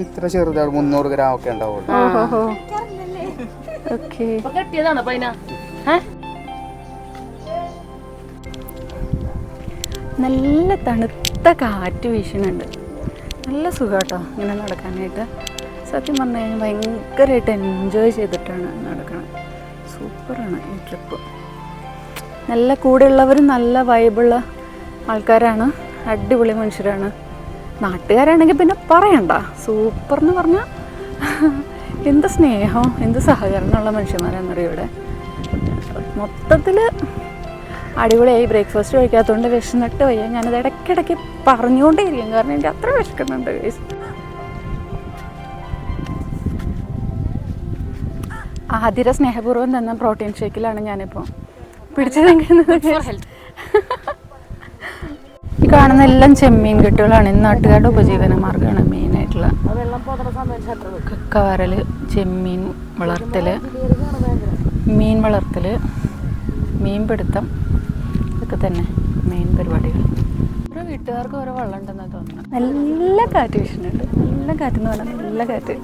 ഇത്ര ചെറുതാണ്, 300 ഗ്രാം ഒക്കെ ഉണ്ടാവുള്ളൂ. കെട്ടിയതാണോ പൈന? നല്ല തണുത്ത കാറ്റ് വീശുന്നുണ്ട്. നല്ല സുഖാട്ടോ ഇങ്ങനെ നടക്കാനായിട്ട്. സത്യം പറഞ്ഞു കഴിഞ്ഞാൽ ഭയങ്കരമായിട്ട് എൻജോയ് ചെയ്തിട്ടാണ് നടക്കുന്നത്. സൂപ്പറാണ് ഈ ട്രിപ്പ്. നല്ല കൂടെയുള്ളവരും നല്ല വൈബുള്ള ആൾക്കാരാണ്, അടിപൊളി മനുഷ്യരാണ്. നാട്ടുകാരാണെങ്കിൽ പിന്നെ പറയണ്ട, സൂപ്പർ എന്ന് പറഞ്ഞാൽ എന്ത് സ്നേഹം, എന്ത് സഹകരണമുള്ള മനുഷ്യന്മാരാണെന്നറിയോ ഇവിടെ. മൊത്തത്തിൽ അടിപൊളിയായി. ബ്രേക്ക്ഫാസ്റ്റ് കഴിക്കാത്തതുകൊണ്ട് വിശന്നിട്ട് വയ്യ. ഞാനത് ഇടയ്ക്കിടയ്ക്ക് പറഞ്ഞുകൊണ്ടേ ഇരിക്കും, കാരണം എനിക്ക് അത്ര വിശക്കുന്നുണ്ട്. ആതിര സ്നേഹപൂർവ്വം തന്ന പ്രോട്ടീൻ ഷേക്കിലാണ് ഞാനിപ്പോൾ പിടിച്ചതെങ്കിൽ. ഈ കാണുന്ന എല്ലാം ചെമ്മീൻ കെട്ടുകളാണ്. ഇന്ന് നാട്ടുകാരുടെ ഉപജീവന മാർഗ്ഗമാണ് മെയിനായിട്ടുള്ള. കക്കാവരൽ, ചെമ്മീൻ വളർത്തൽ, മീൻ വളർത്തൽ, മീൻ പിടുത്തം, ഇതൊക്കെ തന്നെ മെയിൻ പരിപാടികൾ. ഓരോ വീട്ടുകാർക്ക് ഓരോ വെള്ളം ഉണ്ടെന്നാണ് തോന്നുന്നത്. നല്ല കാറ്റ് വീശുന്നുണ്ട്. നല്ല കാറ്റെന്ന് പറഞ്ഞാൽ നല്ല കാറ്റ്,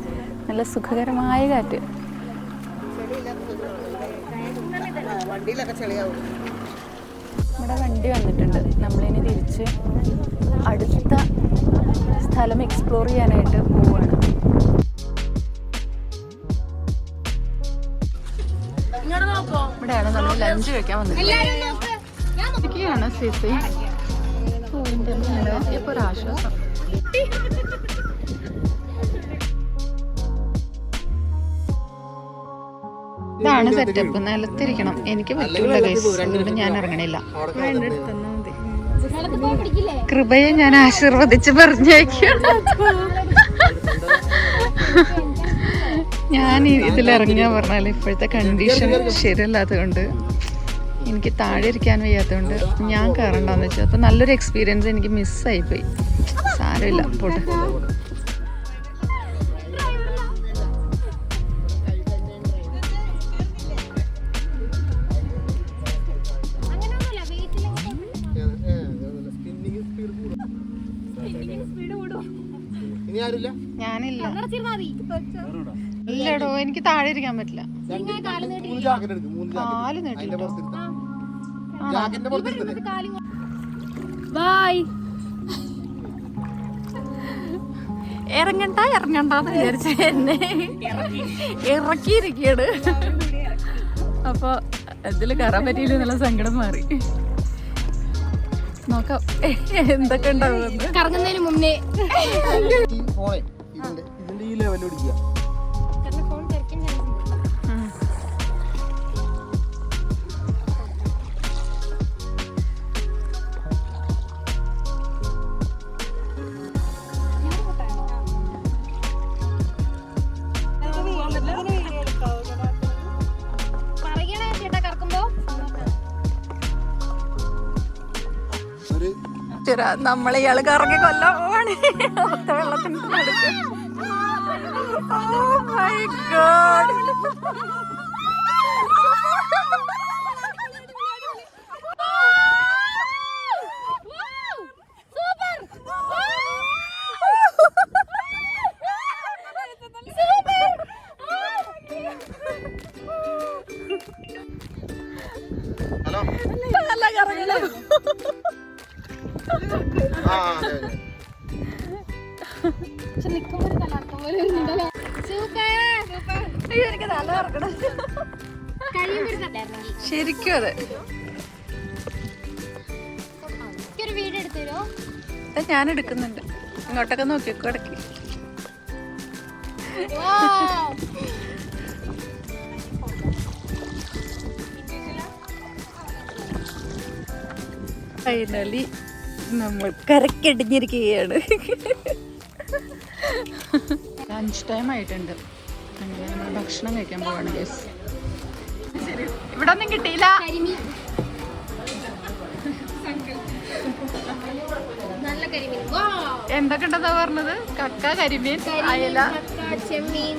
നല്ല സുഖകരമായ കാറ്റ്. നമ്മുടെ വണ്ടി വന്നിട്ടുണ്ട്. നമ്മളിനി തിരിച്ച് അടുത്ത സ്ഥലം എക്സ്പ്ലോർ ചെയ്യാനായിട്ട് പോവുകയാണ്. ഇവിടെയാണ് നമ്മൾ ലഞ്ച് കഴിക്കാൻ വന്നിരിക്കുകയാണ്. സിസി ഇപ്പോൾ ഒരാശ്വാസം. ഇതാണ് സെറ്റപ്പ്. നിലത്തിരിക്കണം. എനിക്ക് പറ്റൂല ഗൈസ്, അതുകൊണ്ട് ഞാൻ ഇറങ്ങണില്ല. കൃപയെ ഞാൻ ആശീർവദിച്ച് പറഞ്ഞേക്കും. ഞാൻ ഇതിലിറങ്ങാൻ പറഞ്ഞാൽ ഇപ്പോഴത്തെ കണ്ടീഷൻ ശരിയല്ലാത്തത് കൊണ്ട്, എനിക്ക് താഴെ ഇരിക്കാൻ വയ്യാത്തതുകൊണ്ട് ഞാൻ കയറണ്ടെന്ന് വെച്ചാൽ. അപ്പം നല്ലൊരു എക്സ്പീരിയൻസ് എനിക്ക് മിസ്സായിപ്പോയി. സാരമില്ല, പോട്ടെ. ഞാനില്ല. ഇല്ലടോ, എനിക്ക് താഴെ ഇരിക്കാൻ പറ്റില്ല. കാല് നീട്ടില്ല. ഇറങ്ങണ്ടെന്ന് വിചാരിച്ച എന്നെ ഇറക്കിയിരിക്കയാണ്. അപ്പൊ ഇതില് കയറാൻ പറ്റിയില്ല എന്നുള്ള സങ്കടം മാറി. നോക്കാം എന്തൊക്കെ ഉണ്ടാവുമെന്ന്. കറങ്ങുന്നതിന് മുന്നേ ഇതിന്റെ ഈ ലെവലിൽ പിടിക്കുക. ഈശ്വര, നമ്മളെ ഇയാള് കറങ്ങി കൊല്ലാൻ പോവാണ് വെള്ളത്തിന് നടുക്ക്. Oh my God. ഹലോ നല്ല കറങ്ങല. ആ അതെ അതെ എനിക്ക് നല്ല കറക്കണം ശരിക്കും. അതെ, ഒരു വീഡിയോ എടുത്തരോ? ഞാൻ എടുക്കുന്നുണ്ട്. ഇങ്ങോട്ടൊക്കെ നോക്കിക്കോ ഇടയ്ക്ക്. ഫൈനലി നമ്മൾ കരക്കടിഞ്ഞിരിക്കുകയാണ്. ലഞ്ച് ടൈം ആയിട്ടുണ്ട്. അങ്ങനെ നമ്മൾ ഭക്ഷണം കഴിക്കാൻ പോവാണ് ഗൈസ്. ഇവിടെ ഒന്നും കിട്ടിയില്ല. നല്ല കരിമീൻ. എന്തൊക്കെ ഉണ്ടെന്നാ പറഞ്ഞത്? കക്ക, കരിമീൻ, അയല, ചെമ്മീൻ,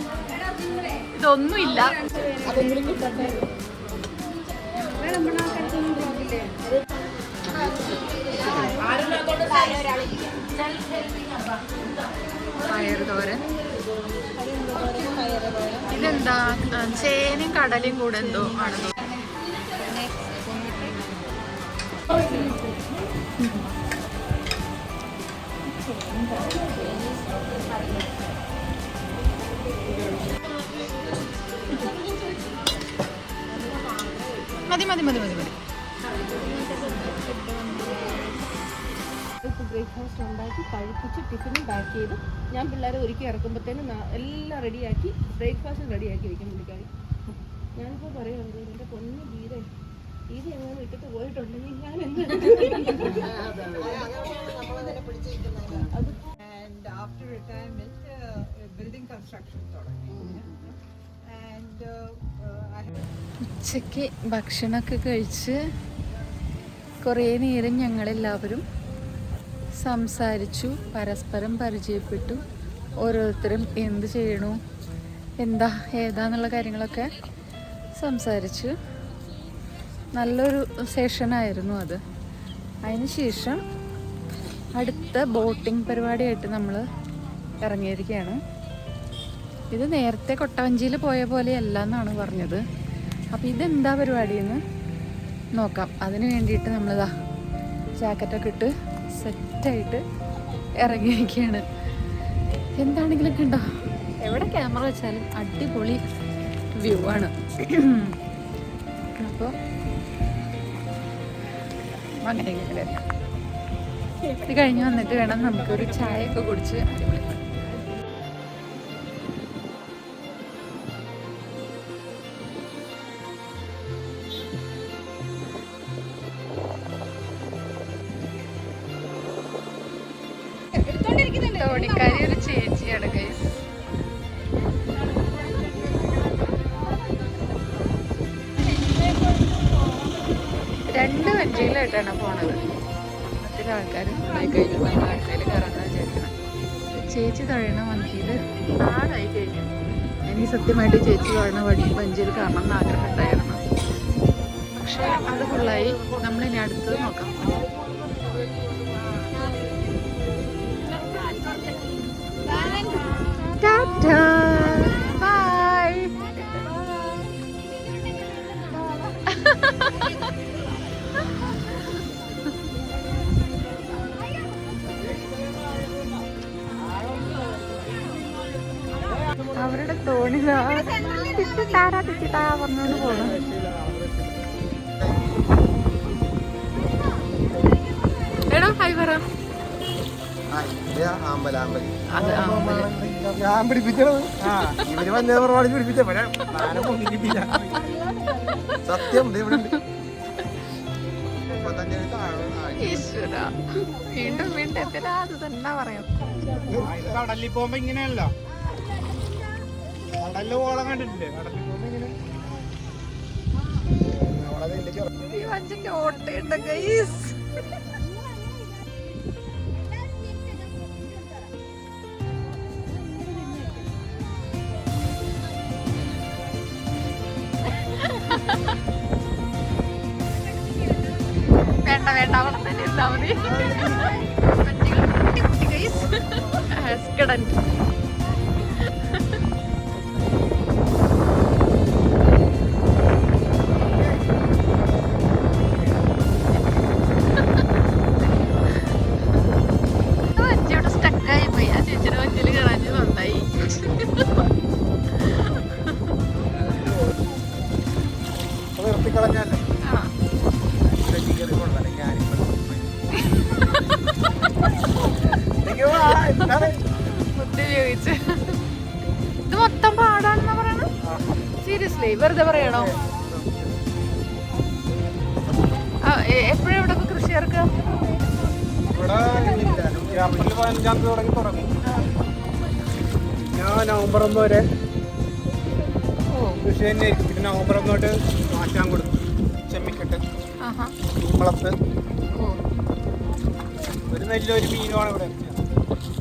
ഇതൊന്നും ഇല്ല. പയറുതോരൻ. ഇതെന്താ? ചേനയും കടലയും കൂടെ എന്തോ ആണ്. മതി മതി മതി മതി മതി. ബ്രേക്ക്ഫാസ്റ്റ് ഉണ്ടാക്കി കഴിപ്പിച്ച് ടിഫിനും പാക്ക് ചെയ്ത് ഞാൻ പിള്ളേരെ ഒരുക്കി ഇറക്കുമ്പോഴത്തേനും എല്ലാം റെഡിയാക്കി ബ്രേക്ക്ഫാസ്റ്റ് റെഡിയാക്കി വെക്കും പുള്ളിക്കാരി. ഞാനിപ്പോൾ പറയുന്നത് എൻ്റെ പൊന്നു ഗീത എങ്ങനെ ഇട്ടിട്ട് പോയിട്ടുണ്ടെങ്കിൽ ഞാൻ And after retirement, building construction and ഉച്ചയ്ക്ക് ഭക്ഷണമൊക്കെ കഴിച്ച് കുറേ നേരം ഞങ്ങളെല്ലാവരും സംസാരിച്ചു, പരസ്പരം പരിചയപ്പെട്ടു. ഓരോരുത്തരും എന്ത് ചെയ്യണു, എന്താ ഏതാന്നുള്ള കാര്യങ്ങളൊക്കെ സംസാരിച്ചു. നല്ലൊരു സെഷനായിരുന്നു അത്. അതിന് ശേഷം അടുത്ത ബോട്ടിംഗ് പരിപാടിയായിട്ട് നമ്മൾ ഇറങ്ങിയിരിക്കുകയാണ്. ഇത് നേരത്തെ കൊട്ടവഞ്ചിയിൽ പോയ പോലെയല്ല എന്നാണ് പറഞ്ഞത്. അപ്പോൾ ഇതെന്താ പരിപാടിയെന്ന് നോക്കാം. അതിന് വേണ്ടിയിട്ട് നമ്മളിതാ ജാക്കറ്റൊക്കെ ഇട്ട് സെറ്റായിട്ട് ഇറങ്ങിയിരിക്കുകയാണ്. എന്താണെങ്കിലും കണ്ടോ, എവിടെ ക്യാമറ വെച്ചാലും അടിപൊളി വ്യൂ ആണ്. അപ്പോൾ അങ്ങനെ ഇങ്ങനെ ഇത് കഴിഞ്ഞ് വന്നിട്ട് വേണം നമുക്കൊരു ചായയൊക്കെ കുടിച്ച് അടിപൊളി. തോണിക്കാരി ഒരു ചേച്ചിയാണ് ഗൈസ്. രണ്ട് വഞ്ചിയിലായിട്ടാണ് പോണത്. മറ്റൊരു ആൾക്കാർ ഫുള്ളായി കഴിഞ്ഞു. നമ്മൾ അടുത്തതിൽ കയറാന്നാണ് വിചാരിക്കണം. ചേച്ചി തഴയണ വഞ്ചിയിൽ ആളായി കഴിഞ്ഞു. എനിക്ക് സത്യമായിട്ട് ചേച്ചി തഴയണ വഞ്ചിയിൽ കയറണം എന്ന് ആഗ്രഹം ഉണ്ടായിരുന്നു. പക്ഷെ അത് ഫുള്ളായി. നമ്മളിനി അടുത്തത് നോക്കാം. ടാറ്റാ, ബൈ. അവരുടെ തോണിതാ തിട്ടാ തിട്ടാ പറഞ്ഞോണ്ട് പോകണം. എടാ ഹായ് പറ. അത് ഞാൻ പിടിപ്പിച്ചത് ഇവര് വന്ന പരിപാടി പിടിപ്പിച്ച സത്യം ഇവിടെ ഈശ്വര, വീണ്ടും വീണ്ടും എന്തിനാ അത് തന്നെ പറയാം. കടലിൽ പോകുമ്പോ ഇങ്ങനെയല്ല. കടലിൽ ഓളം കണ്ടിട്ടില്ലേ? കടലിൽ പോകുമ്പോ ഇങ്ങനെ ഈ വഞ്ചിക്ക് ഓട്ടയുണ്ട് ഗൈസ്. ബേബി. ആസ്കഡന്റ്. വഞ്ചിയോടെ സ്റ്റക്കായി പോയി. ആ ചേച്ചിയുടെ വഞ്ചിയിൽ കയറാഞ്ഞ് നന്നായി. നിർത്തിക്കളഞ്ഞാലേ ആ ബുദ്ധി ഉപയോഗിച്ച്. ഇത് മൊത്തം പാടാണെന്നാ പറയണ? സീരിയസ്ലി വെറുതെ പറയണോ? എപ്പോഴും ഇവിടെ കൃഷി ഇറക്കുക? ഇവിടെ ഏപ്രിൽ 15 തുടങ്ങി. ഞാൻ നവംബർ 1 വരെ കൃഷി തന്നെ ആയിരിക്കും. പിന്നെ നവംബർ 1 തൊട്ട് മാറ്റാൻ കൊടുക്കും. ചെമ്മിക്കെട്ട്, കുമ്പളത്ത്, ഒരു നെല്ല് ഒരു മീനുമാണ് ഇവിടെ.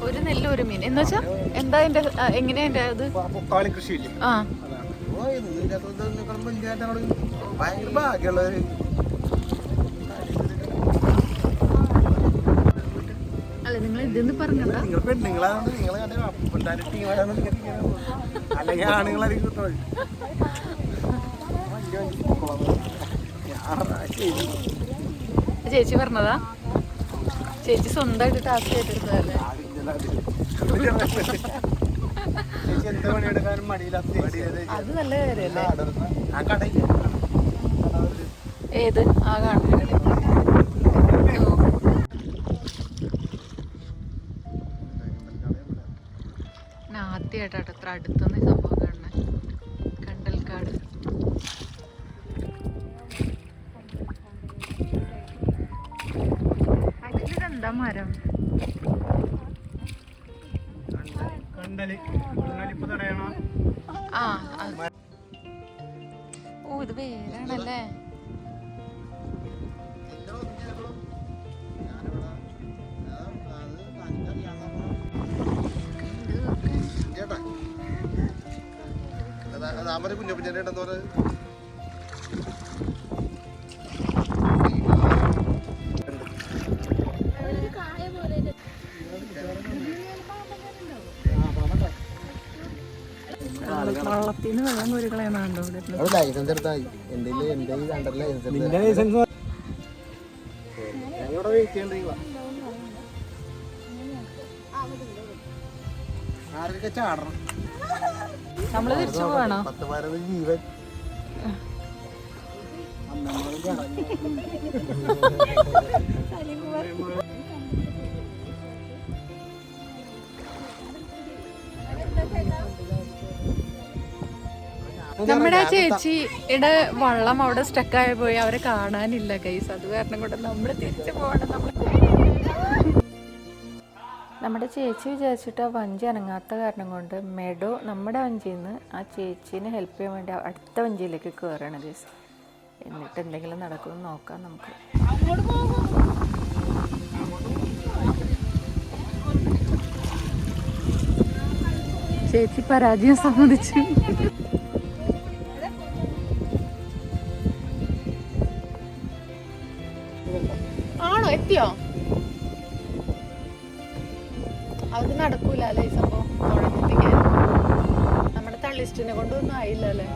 ഒരു നെല്ല് ഒരു മീൻ എന്ന് വെച്ചാ എന്താ എന്റെ എങ്ങനെയാ എന്റെ അത്? പൊക്കാളി കൃഷിയില്ലേ? ആ ഭയങ്കര ഭാഗ്യമുള്ളവര്. അല്ല നിങ്ങൾ ഇതെന്ന് പറഞ്ഞാ നിങ്ങൾ പെണ്ണുങ്ങളാണ്, നിങ്ങളെ അല്ലെങ്കിൽ ആണുങ്ങളായിരിക്കും കിട്ടുള്ളൂ. ചേച്ചി പറഞ്ഞതാ? ചേച്ചി സ്വന്തമായിട്ട് ടാസ്ക് ഏറ്റെടുത്തതല്ലേ? എന്ത് പണിയെടുക്കാനും മടിയില്ലാത്ത അത് നല്ല കാര്യല്ലേ? ആ കടയില്ല. ഏത്? ആ കാണുന്ന ആദ്യമായിട്ടാട്ടോ അത്ര അടുത്തുനിന്ന് സംഭവം കാണുന്നത്. കണ്ടൽക്കാട്. അതിലിതെന്താ മരം? ആ ഓ ഇത് വേരാണല്ലേ? വള്ളത്തിന് വെള്ളം കോരി കളയണോ? ലൈസൻസ് എടുത്താൽ ലൈസൻസ് ആരൊക്കെ ചാടണം. നമ്മള് തിരിച്ചു പോവാണോ? 10-12 ജീവൻ നമ്മുടെ ചേച്ചിയുടെ വള്ളം അവിടെ സ്റ്റക്കായി പോയി. അവരെ കാണാനില്ല ഗൈസ്. അത് കാരണം കൊണ്ട് നമ്മള് തിരിച്ചു പോകണം. നമ്മുടെ ചേച്ചി വിചാരിച്ചിട്ട് ആ വഞ്ചി അനങ്ങാത്ത കാരണം കൊണ്ട് മെഡോ നമ്മുടെ വഞ്ചിയിൽ നിന്ന് ആ ചേച്ചീനെ ഹെൽപ്പ് ചെയ്യാൻ വേണ്ടി അടുത്ത വഞ്ചിയിലേക്ക് കയറുകയാണ് ഗൈസ്. എന്നിട്ട് എന്തെങ്കിലും നടക്കുമെന്ന് നോക്കാം നമുക്ക്. ചേച്ചി പരാജയം സമ്മതിച്ചു. ആണോ? എത്തിയോ? അത് നടക്കൂല അല്ലേ ഈ സംഭവം അവിടെ എത്തിക്കാൻ? നമ്മുടെ തള്ളിസ്റ്റിനെ കൊണ്ടൊന്നും ആയില്ല അല്ലേ?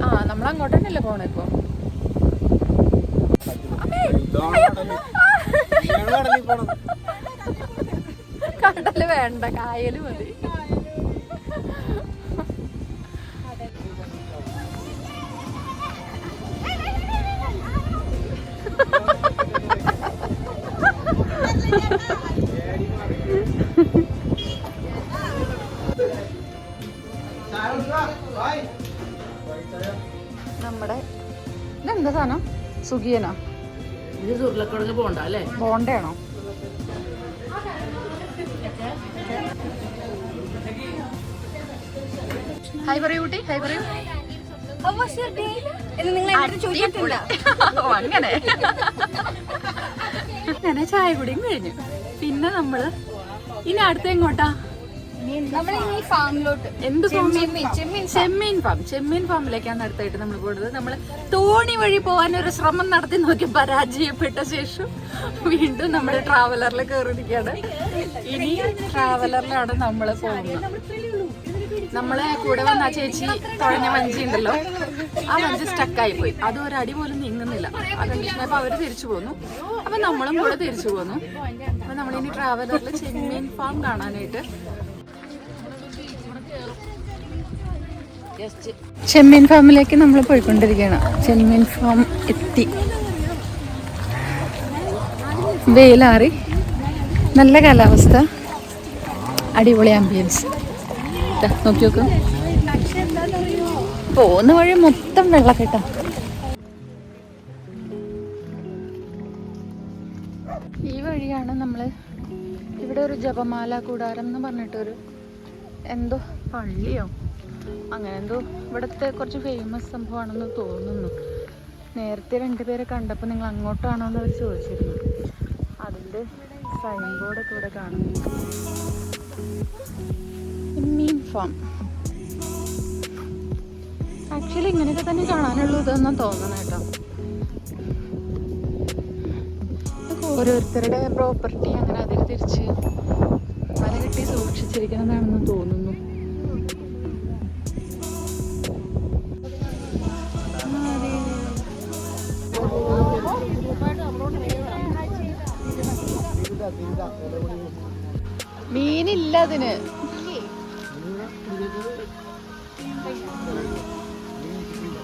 ആ നമ്മളങ്ങോട്ട് തന്നെയല്ലേ പോണേ ഇപ്പൊ? കടല് വേണ്ട, കായല് മതി. നമ്മുടെ ഇതെന്താ സാധനം? സുഖിയനാ? ഇത് ഉരുളക്കിഴങ്ങ് പോണ്ട അല്ലേ? ബോണ്ടയാണോ? ഹായ് പറയൂ കുട്ടി, ഹായ് പറയൂ. അങ്ങനെ അങ്ങനെ ചായ കുടിയും കഴിഞ്ഞു. പിന്നെ നമ്മള് ഇനി അടുത്ത എങ്ങോട്ടാ? നമ്മൾ ഈ ഫാമിലോട്ട് എന്ത് ചെമ്മീൻ ഫാമിലേക്കാണ് അടുത്തായിട്ട് നമ്മൾ പോകുന്നത്. നമ്മൾ തോണി വഴി പോകാൻ ഒരു ശ്രമം നടത്തി നോക്കി പരാജയപ്പെട്ട ശേഷം വീണ്ടും നമ്മൾ ട്രാവലറിൽ കയറിയിരിക്കുകയാണ്. ഇനി ട്രാവലറിലാണ് നമ്മൾ പോകുന്നത്. നമ്മളെ കൂടെ വന്ന ആ ചേച്ചി തുഴഞ്ഞ വഞ്ചി ഉണ്ടല്ലോ, ആ വഞ്ചി സ്റ്റക്കായി പോയി. അത് ഒരടി പോലും നീങ്ങുന്നില്ല. ആ കണ്ടീഷനായപ്പോൾ അവർ തിരിച്ചു പോന്നു. അപ്പൊ നമ്മളും കൂടെ തിരിച്ചു പോന്നു. അപ്പൊ നമ്മളിനി ട്രാവലറിൽ ചെമ്മീൻ ഫാം കാണാനായിട്ട്. ചെമ്മീൻ ഫാമിലേക്ക് നമ്മൾ പോയിക്കൊണ്ടിരിക്കുകയാണ്. ചെമ്മീൻ ഫാം എത്തി. വെയിലാറി, നല്ല കാലാവസ്ഥ, അടിപൊളി ആംബിയൻസ്. നോക്കി നോക്ക്, പോകുന്ന വഴി മൊത്തം വെള്ളക്കെട്ടാ. ഈ വഴിയാണ് നമ്മൾ, ഇവിടെ ഒരു ജപമാല കൂടാരം എന്ന് പറഞ്ഞിട്ടൊരു എന്തോ പള്ളിയോ അങ്ങനെ എന്തോ ഇവിടുത്തെ കുറച്ച് ഫേമസ് സംഭവമാണെന്ന് തോന്നുന്നു. നേരത്തെ 2 പേരെ കണ്ടപ്പോൾ നിങ്ങൾ അങ്ങോട്ടാണോ എന്ന് അവർ ചോദിച്ചിരുന്നു. അതിൻ്റെ സൈൻ ബോർഡൊക്കെ ഇവിടെ കാണുന്നു. മീൻ ഫാം ആക്ച്വലി ഇങ്ങനെയൊക്കെ തന്നെ കാണാനുള്ളൂ ഇതെന്നാ തോന്നണം കേട്ടോ. ഓരോരുത്തരുടെ പ്രോപ്പർട്ടി അങ്ങനെ അതിൽ തിരിച്ച് വല കെട്ടി സൂക്ഷിച്ചിരിക്കുന്നതാണെന്ന് തോന്നുന്നു. മീനില്ല അതിന്.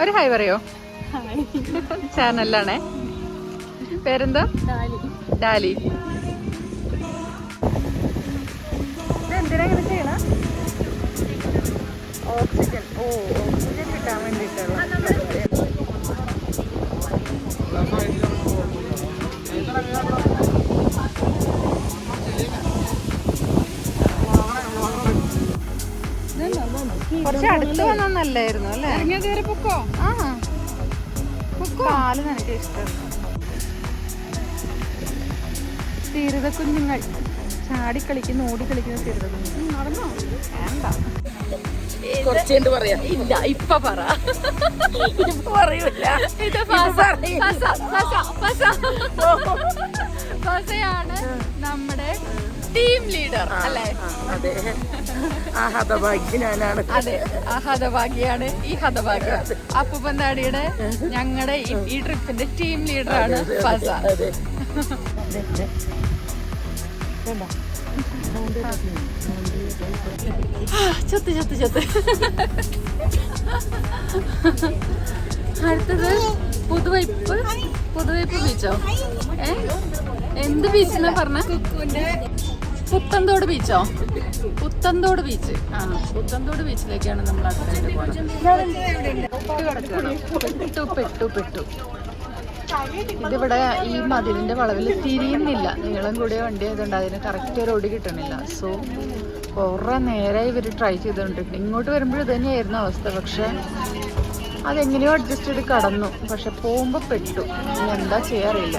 ഒരു ഹായ് പറയോ? ചാനലിലാണേ. പേരെന്താ? ഡാലി. ഇതെന്തിനാ ഇങ്ങനെ ചെയ്യണ? ഓക്സിജൻ. ഓക്സിജൻ കിട്ടാൻ വേണ്ടിയിട്ടുള്ള. കുറച്ച് അടുത്ത് വന്നാൽ നല്ലായിരുന്നു അല്ലേ? ആ കാല് എനിക്ക് ഇഷ്ടം. തീരത കുഞ്ഞുങ്ങൾ ചാടിക്കളിക്കുന്ന ഓടിക്കളിക്കുന്ന തീരത കുഞ്ഞുങ്ങൾ. നടന്നോ? വേണ്ട, കുറച്ചേണ്ട് പറയാം. ഇല്ല ഇപ്പൊ പറയൂല. ഇത് ഫസയാണ് നമ്മുടെ ടീം ലീഡർ അല്ലേ? അതെ, ആ ഹതഭാഗ്യനാണ്. അതെ, ആ ഹതഭാഗ്യാണ് ഈ ഹതഭാഗ്യ. അപ്പൂപ്പന്താടിയുടെ ഞങ്ങളുടെ ഈ ട്രിപ്പിന്റെ ടീം ലീഡറാണ് ഫസ. ചത്ത് ചത്ത് ചത്ത്. അടുത്തത് പുതുവൈപ്പ് ബീച്ചോ? എന്ത് ബീച്ചെന്നാ പറഞ്ഞ? പുത്തൻതോട് ബീച്ചോ? പുത്തൻതോട് ബീച്ച്. ആ, പുത്തൻതോട് ബീച്ചിലേക്കാണ് നമ്മൾ അടുത്തായിട്ട് പോകുന്നത്. പെട്ടു. ഇതിവിടെ ഈ മതിലിന്റെ വളവിൽ തിരിയുന്നില്ല. നീളം കൂടിയ വണ്ടി ആയതുകൊണ്ട് അതിന് കറക്റ്റ് ഒരു ഒടി കിട്ടണില്ല. സോ കുറേ നേരമായി ഇവർ ട്രൈ ചെയ്തുകൊണ്ടിട്ടുണ്ട്. ഇങ്ങോട്ട് വരുമ്പോഴും ഇത് തന്നെയായിരുന്നു അവസ്ഥ. പക്ഷെ അതെങ്ങനെയോ അഡ്ജസ്റ്റ് ചെയ്ത് കടന്നു. പക്ഷെ പോകുമ്പോൾ പെട്ടു. ഇനി എന്താ ചെയ്യാറില്ല.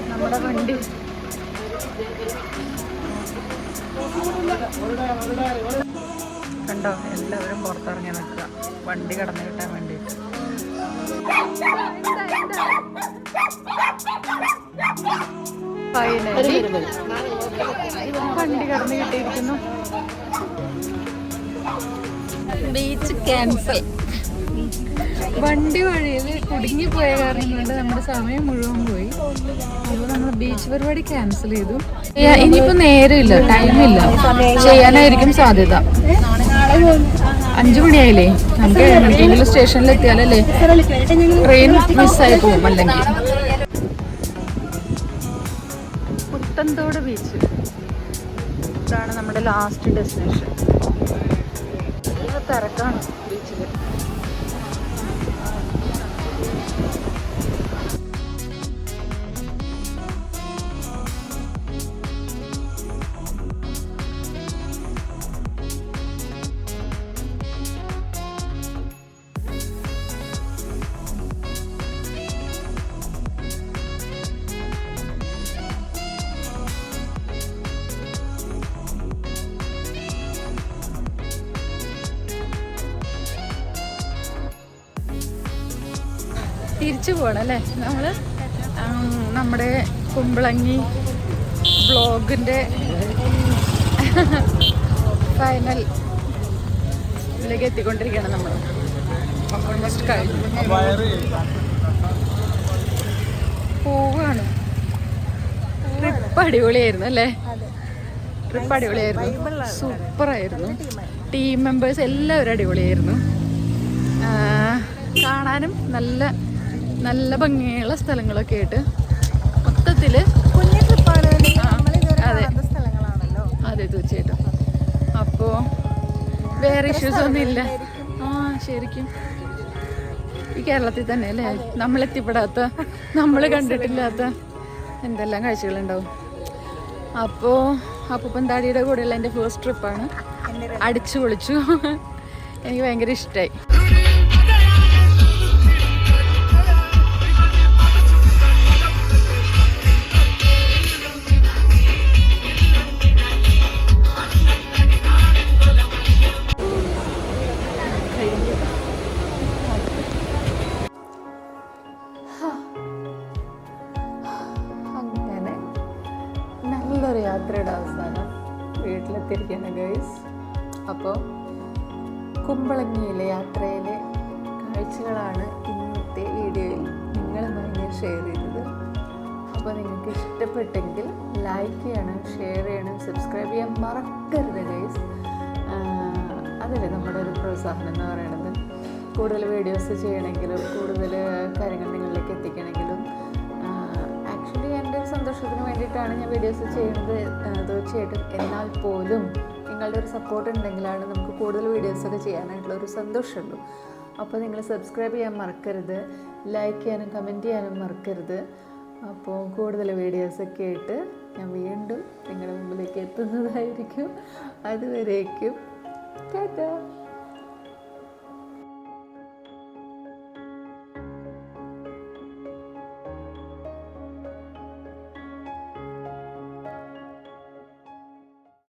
നമ്മുടെ വണ്ടി കണ്ടോ? എല്ലാവരും പുറത്തിറങ്ങി നിൽക്കുക വണ്ടി കടന്നു കിട്ടാൻ വേണ്ടിയിട്ട്. ഫൈനലി വണ്ടി കടന്നു കിട്ടിയിരിക്കുന്നു. Beach cancel. വണ്ടി വഴിയിൽ കുടുങ്ങിപ്പോയ കാരണം കൊണ്ട് നമ്മുടെ സമയം മുഴുവൻ പോയി. അപ്പോൾ നമ്മൾ ബീച്ച് പരിപാടി ക്യാൻസൽ ചെയ്തു. ഇനിയിപ്പോ നേരമില്ല, ടൈമില്ല, ചെയ്യാനായിരിക്കും സാധ്യത. 5 മണിയായില്ലേ? നമുക്ക് 7 മണിക്കെങ്കിലും സ്റ്റേഷനിൽ എത്തിയാലല്ലേ ട്രെയിൻ മിസ്സായി പോകും. അല്ലെങ്കിൽ പുത്തൻതോട് ബീച്ച് ഇതാണ് നമ്മുടെ ലാസ്റ്റ് ഡെസ്റ്റിനേഷൻ. തിരക്കാണ് ബീച്ചിൽ. തിരിച്ചു പോകണം അല്ലേ നമ്മൾ? നമ്മുടെ കുമ്പളങ്ങി വ്ളോഗിൻ്റെ ഫൈനലിലേക്ക് എത്തിക്കൊണ്ടിരിക്കുകയാണ് നമ്മൾ. ഓൾമോസ്റ്റ് കഴിഞ്ഞു പോവുകയാണ്. ട്രിപ്പ് അടിപൊളിയായിരുന്നു അല്ലേ? ട്രിപ്പ് അടിപൊളിയായിരുന്നു, സൂപ്പറായിരുന്നു. ടീം മെമ്പേഴ്സ് എല്ലാവരും അടിപൊളിയായിരുന്നു. കാണാനും നല്ല നല്ല ഭംഗിയുള്ള സ്ഥലങ്ങളൊക്കെ ആയിട്ട് മൊത്തത്തിൽ കുഞ്ഞു ട്രിപ്പാണ്. അതെ സ്ഥലങ്ങളാണല്ലോ. അതെ തീർച്ചയായിട്ടും. അപ്പോൾ വേറെ ഇഷ്യൂസ് ഒന്നും ഇല്ല. ശരിക്കും ഈ കേരളത്തിൽ തന്നെ അല്ലേ നമ്മളെത്തിപ്പെടാത്ത, നമ്മൾ കണ്ടിട്ടില്ലാത്ത എന്തെല്ലാം കാഴ്ചകളുണ്ടാവും. അപ്പോൾ അപ്പൂപ്പന്താടിയുടെ കൂടെയുള്ള എൻ്റെ ഫസ്റ്റ് ട്രിപ്പാണ്. അടിച്ചു പൊളിച്ചു. എനിക്ക് ഭയങ്കര ഇഷ്ടമായി. നല്ലൊരു യാത്രയുടെ അവസാനം വീട്ടിലെത്തിയിരിക്കുകയാണ് ഗൈസ്. അപ്പോൾ കുമ്പളങ്ങിയിലെ യാത്രയിലെ കാഴ്ചകളാണ് ഇന്നത്തെ വീഡിയോയിൽ നിങ്ങളുമായി ഞാൻ ഷെയർ ചെയ്തത്. അപ്പോൾ നിങ്ങൾക്ക് ഇഷ്ടപ്പെട്ടെങ്കിൽ ലൈക്ക് ചെയ്യണം, ഷെയർ ചെയ്യണം, സബ്സ്ക്രൈബ് ചെയ്യാൻ മറക്കരുത് ഗൈസ്. അതല്ലേ നമ്മുടെ ഒരു പ്രോത്സാഹനം എന്ന് പറയുന്നത്. കൂടുതൽ വീഡിയോസ് ചെയ്യണമെങ്കിലും കൂടുതൽ കാര്യങ്ങൾ നിങ്ങളിലേക്ക് എത്തിക്കണമെങ്കിലും ആക്ച്വലി എൻ്റെ ഒരു സന്തോഷത്തിന് വേണ്ടിയിട്ടാണ് ഞാൻ വീഡിയോസ് ചെയ്യുന്നത് തീർച്ചയായിട്ടും. എന്നാൽ പോലും നിങ്ങളുടെ ഒരു സപ്പോർട്ട് ഉണ്ടെങ്കിലാണ് നമുക്ക് കൂടുതൽ വീഡിയോസൊക്കെ ചെയ്യാനായിട്ടുള്ള ഒരു സന്തോഷമുള്ളൂ. അപ്പോൾ നിങ്ങൾ സബ്സ്ക്രൈബ് ചെയ്യാൻ മറക്കരുത്, ലൈക്ക് ചെയ്യാനും കമൻറ്റ് ചെയ്യാനും മറക്കരുത്. അപ്പോൾ കൂടുതൽ വീഡിയോസൊക്കെ ആയിട്ട് ഞാൻ വീണ്ടും നിങ്ങളുടെ മുമ്പിലേക്ക് എത്തുന്നതായിരിക്കും. അതുവരേക്കും ടാറ്റാ.